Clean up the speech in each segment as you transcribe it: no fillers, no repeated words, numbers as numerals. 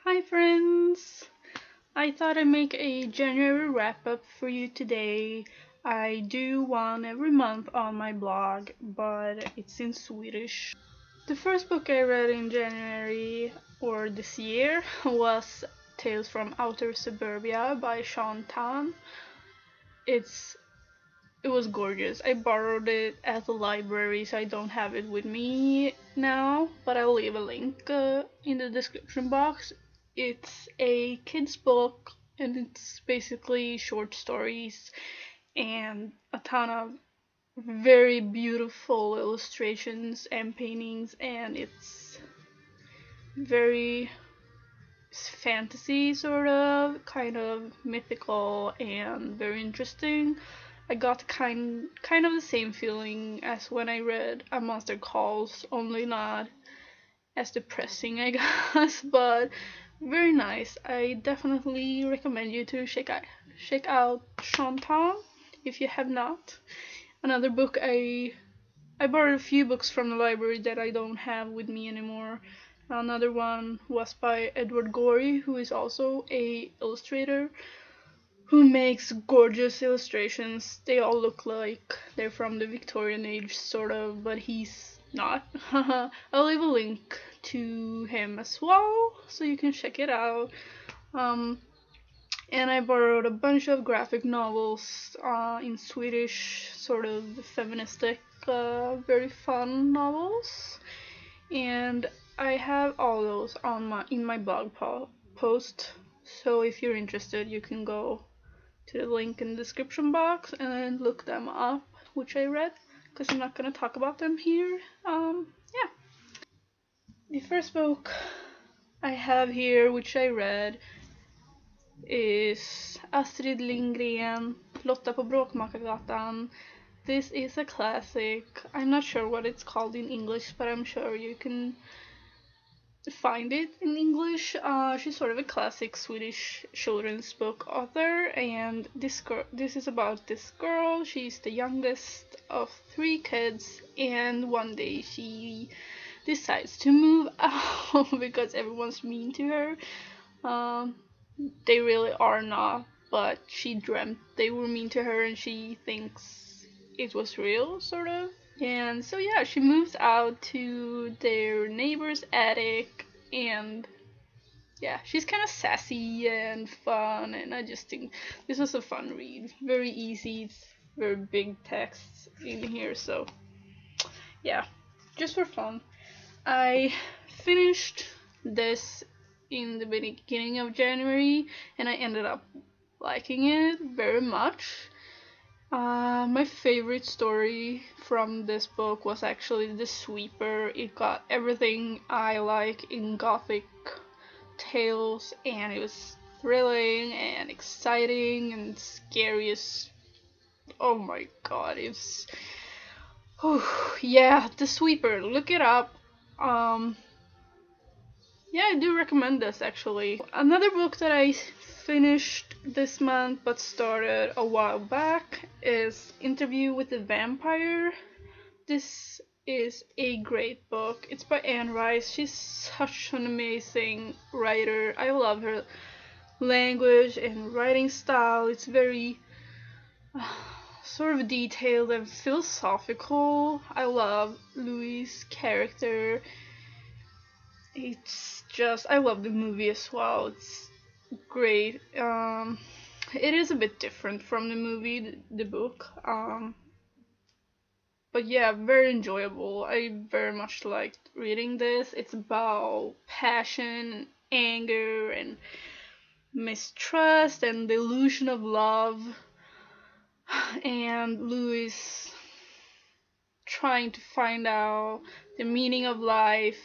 Hi friends! I thought I'd make a January wrap up for you today. I do one every month on my blog, but it's in Swedish. The first book I read in January or this year was Tales from Outer Suburbia by Sean Tan. It's it was gorgeous. I borrowed it at the library, so I don't have it with me now, but I'll leave a link in the description box. It's a kid's book, and it's basically short stories and a ton of very beautiful illustrations and paintings, and it's very fantasy sort of, kind of mythical and very interesting. I got kind of the same feeling as when I read A Monster Calls, only not as depressing, I guess, but very nice. I definitely recommend you to check out Shantan if you have not. Another book I borrowed a few books from the library that I don't have with me anymore. Another one was by Edward Gorey, who is also a illustrator who makes gorgeous illustrations. They all look like they're from the Victorian age, sort of, but he's not. I'll leave a link to him as well, so you can check it out. Um, and I borrowed a bunch of graphic novels in Swedish, sort of feministic, very fun novels, and I have all those on my in my post. So if you're interested, you can go to the link in the description box and look them up, which I read, because I'm not gonna talk about them here. Yeah. The first book I have here, which I read, is Astrid Lindgren, Lotta på Bråkmakargatan. This is a classic. I'm not sure what it's called in English, but I'm sure you can find it in English. She's sort of a classic Swedish children's book author, and this is about this girl. She's the youngest of three kids, and one day she decides to move out because everyone's mean to her. Um, they really are not, but she dreamt they were mean to her, and she thinks it was real, sort of. And so yeah, she moves out to their neighbor's attic, and yeah, she's kind of sassy and fun, and I just think this was a fun read. Very easy, it's very big text in here, so yeah, just for fun. I finished this in the beginning of January, and I ended up liking it very much. My favorite story from this book was actually The Sweeper. It got everything I like in gothic tales, and it was thrilling and exciting and scary as, oh my god, it's, yeah, The Sweeper, look it up. Um, yeah, I do recommend this actually. Another book that I finished this month but started a while back is Interview with the Vampire. This is a great book. It's by Anne Rice. She's such an amazing writer. I love her language and writing style. It's very sort of detailed and philosophical. I love Louis' character. It's just, I love the movie as well. It's great. It is a bit different from the movie, the book. But yeah, very enjoyable. I very much liked reading this. It's about passion, anger, and mistrust, and the illusion of love. And Louis trying to find out the meaning of life,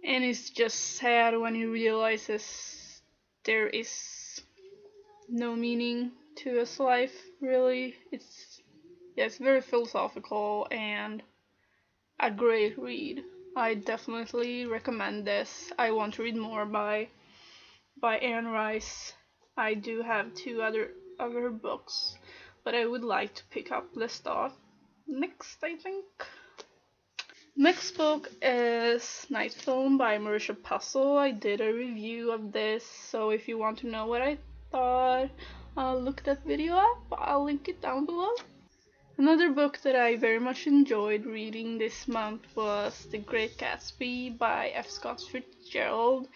and it's just sad when he realizes there is no meaning to his life, really. It's, yeah, it's very philosophical and a great read. I definitely recommend this. I want to read more by Anne Rice. I do have two other of her books, but I would like to pick up Lestat next, I think. Next book is Night Film by Marisha Puzzle. I did a review of this, so if you want to know what I thought, look that video up. I'll link it down below. Another book that I very much enjoyed reading this month was The Great Gatsby by F. Scott Fitzgerald.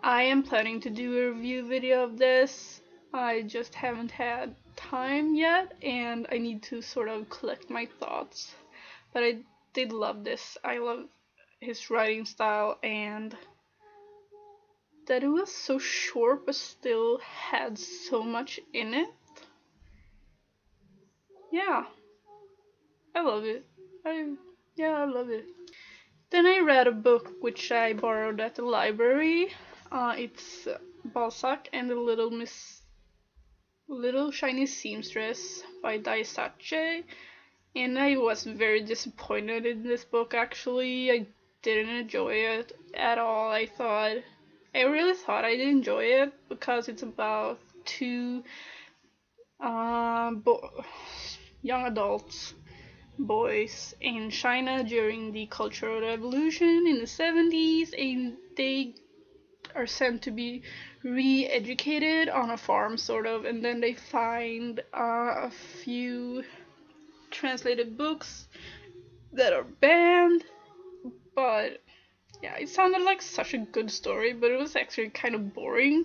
I am planning to do a review video of this. I just haven't had time yet, and I need to sort of collect my thoughts. But I did love this. I love his writing style, and that it was so short but still had so much in it. Yeah, I love it. I love it. Then I read a book which I borrowed at the library. It's Balzac and the Little Shiny Seamstress by Daisachi. And I was very disappointed in this book actually. I didn't enjoy it at all. I really thought I'd enjoy it because it's about two young adults, boys in China during the Cultural Revolution in the 70s, and they are sent to be re-educated on a farm sort of, and then they find a few translated books that are banned. But yeah, it sounded like such a good story, but it was actually kind of boring.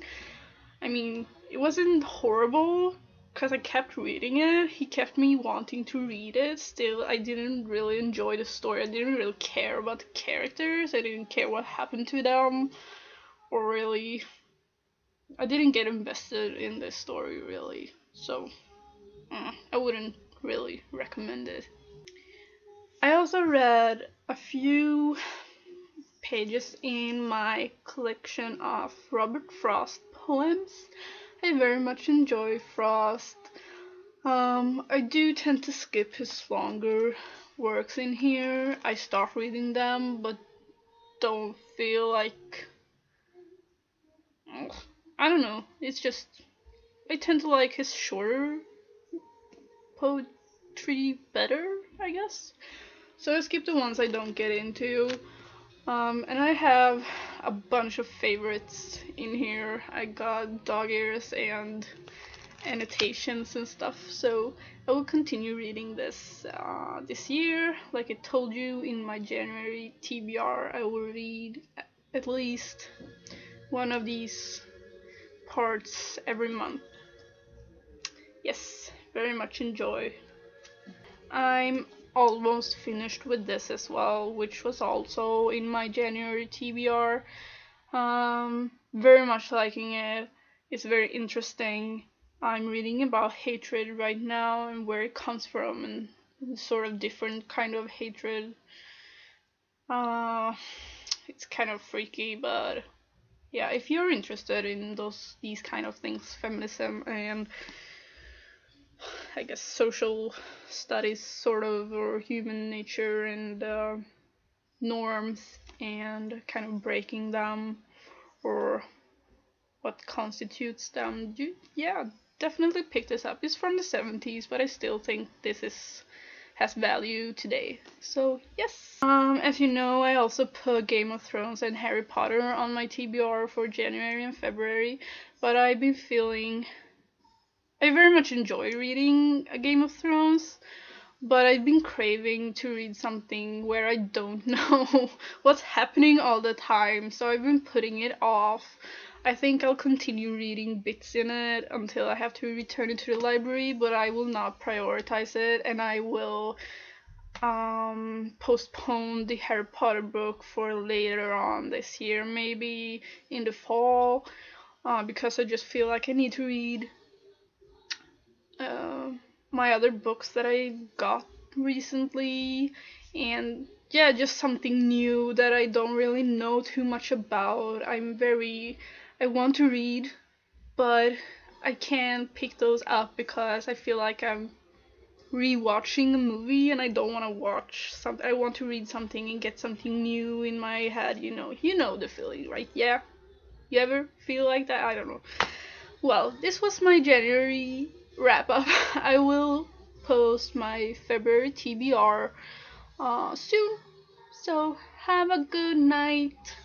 I mean, it wasn't horrible because I kept reading it. He kept me wanting to read it. Still, I didn't really enjoy the story. I didn't really care about the characters. I didn't care what happened to them, or really, I didn't get invested in this story really. So, I wouldn't really recommend it. I also read a few pages in my collection of Robert Frost poems. I very much enjoy Frost. I do tend to skip his longer works in here. I start reading them, but don't feel like, I don't know. It's just I tend to like his shorter poetry better, I guess. So I skip the ones I don't get into. And I have a bunch of favorites in here. I got dog ears and annotations and stuff, so I will continue reading this this year. Like I told you in my January TBR, I will read at least one of these parts every month. Yes, very much enjoy. I'm almost finished with this as well, which was also in my January TBR. Very much liking it. It's very interesting. I'm reading about hatred right now and where it comes from and sort of different kind of hatred. It's kind of freaky, but yeah, if you're interested in these kind of things, feminism and I guess social studies sort of, or human nature and norms and kind of breaking them or what constitutes them, yeah, definitely pick this up. It's from the 70s, but I still think this has value today. So yes. As you know, I also put Game of Thrones and Harry Potter on my TBR for January and February, but I've been feeling I very much enjoy reading a Game of Thrones, but I've been craving to read something where I don't know what's happening all the time, so I've been putting it off. I think I'll continue reading bits in it until I have to return it to the library, but I will not prioritize it, and I will postpone the Harry Potter book for later on this year, maybe in the fall, because I just feel like I need to read my other books that I got recently, and yeah, just something new that I don't really know too much about. I want to read, but I can't pick those up because I feel like I'm rewatching a movie and I don't want to watch something. I want to read something and get something new in my head, you know the feeling, right? Yeah, you ever feel like that? I don't know. Well, this was my January wrap up. I will post my February TBR soon. So have a good night.